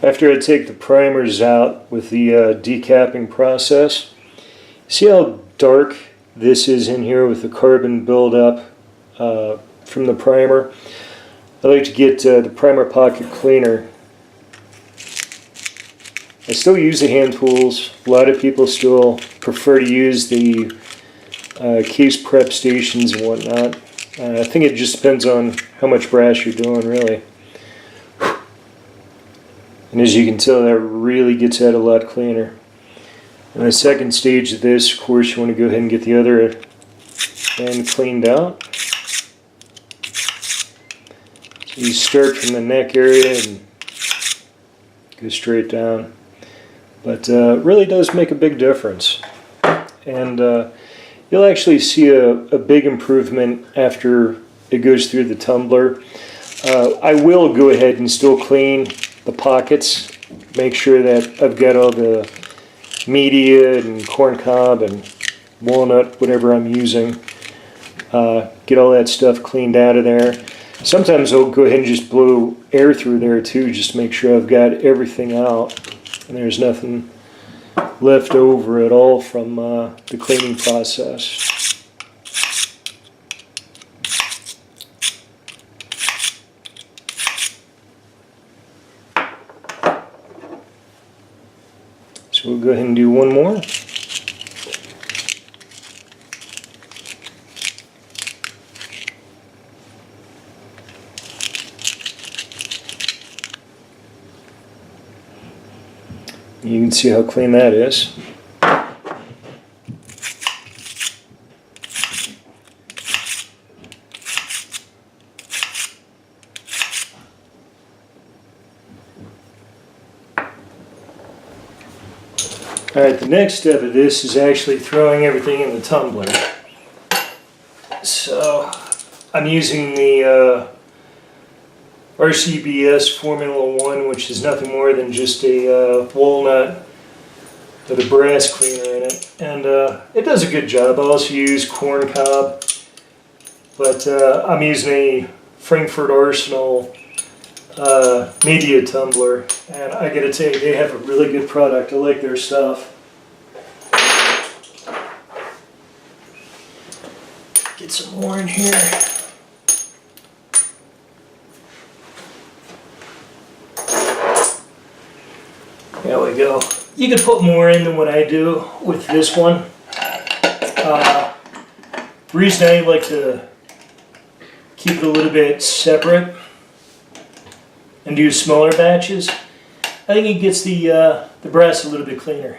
After I take the primers out with the decapping process, see how dark this is in here with the carbon buildup from the primer? I like to get the primer pocket cleaner. I still use the hand tools. A lot of people still prefer to use the case prep stations and whatnot. I think it just depends on how much brass you're doing, really. And as you can tell, that really gets out a lot cleaner. And the second stage of this, of course, you want to go ahead and get the other end cleaned out. So you start from the neck area and go straight down. But it really does make a big difference. And you'll actually see a big improvement after it goes through the tumbler. I will go ahead and still clean the pockets, make sure that I've got all the media and corn cob and walnut, whatever I'm using, get all that stuff cleaned out of there. Sometimes I'll go ahead and just blow air through there too, just to make sure I've got everything out and there's nothing left over at all from the cleaning process. So we'll go ahead and do one more. You can see how clean that is. Alright, the next step of this is actually throwing everything in the tumbler. So I'm using the RCBS Formula 1, which is nothing more than just a walnut with a brass cleaner in it. And it does a good job. I also use corn cob, but I'm using a Frankfurt Arsenal media tumbler, and I gotta tell you, they have a really good product. I like their stuff. Get some more in here. There we go. You could put more in than what I do with this one. The reason I like to keep it a little bit separate and do smaller batches, I think it gets the brass a little bit cleaner,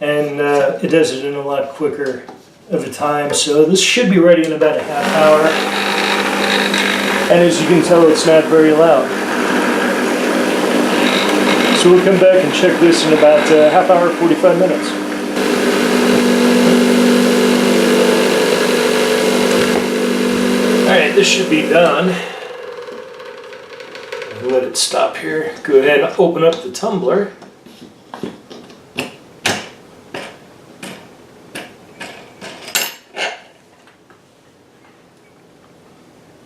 and it does it in a lot quicker of a time. So this should be ready in about a half hour, and as you can tell, it's not very loud. So we'll come back and check this in about a half hour, 45 minutes. Alright, this should be done. Let it stop here. Go ahead and open up the tumbler.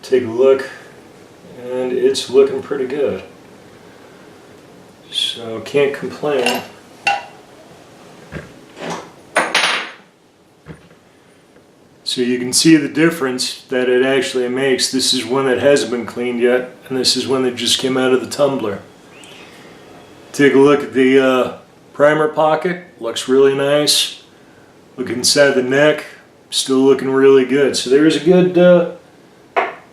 Take a look, and it's looking pretty good. So can't complain. So you can see the difference that it actually makes. This is one that hasn't been cleaned yet, and this is one that just came out of the tumbler. Take a look at the primer pocket. Looks really nice. Look inside the neck. Still looking really good. So there's a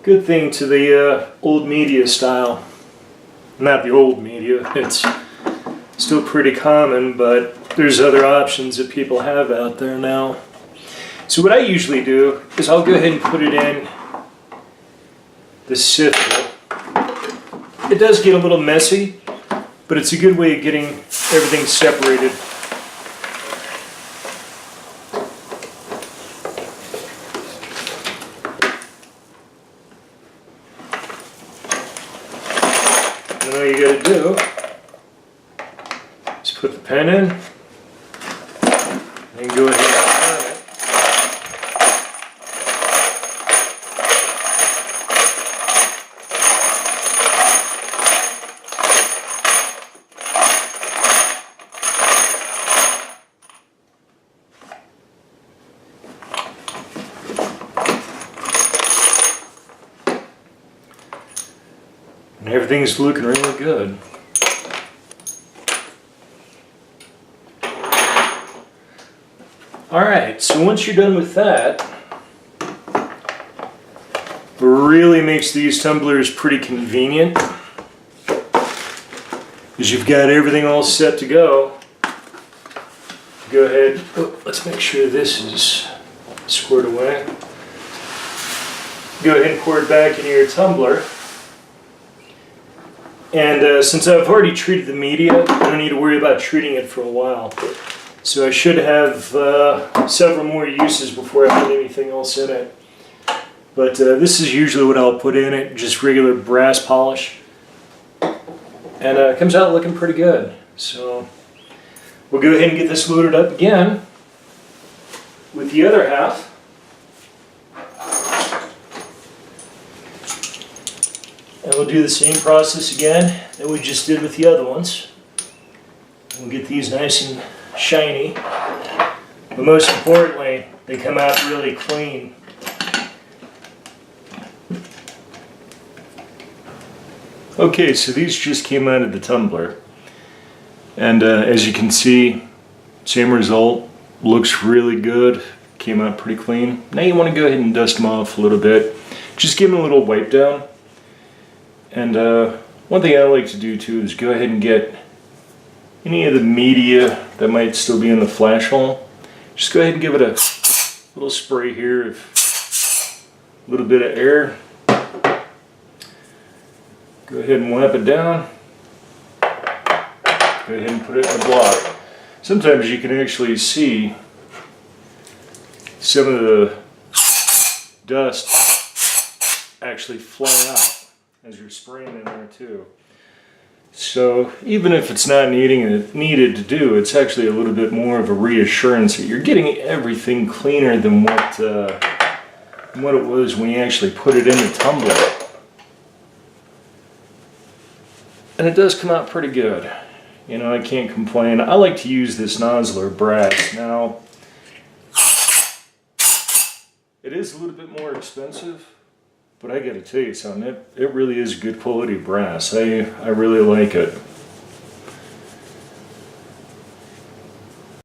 good thing to the old media style. Not the old media. It's still pretty common, but there's other options that people have out there now. So what I usually do is I'll go ahead and put it in the sifter. It does get a little messy, but it's a good way of getting everything separated. And all you gotta do is put the pen in and go ahead and turn it. And everything's looking really good. Alright, so once you're done with that, what really makes these tumblers pretty convenient is you've got everything all set to go. Go ahead, let's make sure this is squared away. Go ahead and pour it back into your tumbler. And since I've already treated the media, I don't need to worry about treating it for a while. So I should have several more uses before I put anything else in it. But this is usually what I'll put in it, just regular brass polish. And it comes out looking pretty good. So we'll go ahead and get this loaded up again with the other half. And we'll do the same process again that we just did with the other ones. We'll get these nice and shiny, but most importantly, they come out really clean. Okay, so these just came out of the tumbler, and as you can see, same result, looks really good, came out pretty clean. Now you want to go ahead and dust them off a little bit, just give them a little wipe down. And one thing I like to do too is go ahead and get any of the media that might still be in the flash hole. Just go ahead and give it a little spray here of a little bit of air. Go ahead and wipe it down. Go ahead and put it in a block. Sometimes you can actually see some of the dust actually fly out as you're spraying in there too. So even if it's not needed to do, it's actually a little bit more of a reassurance that you're getting everything cleaner than what it was when you actually put it in the tumbler. And it does come out pretty good. You know, I can't complain. I like to use this Nosler brass. Now, it is a little bit more expensive, but I gotta tell you something, it really is good quality brass. I really like it.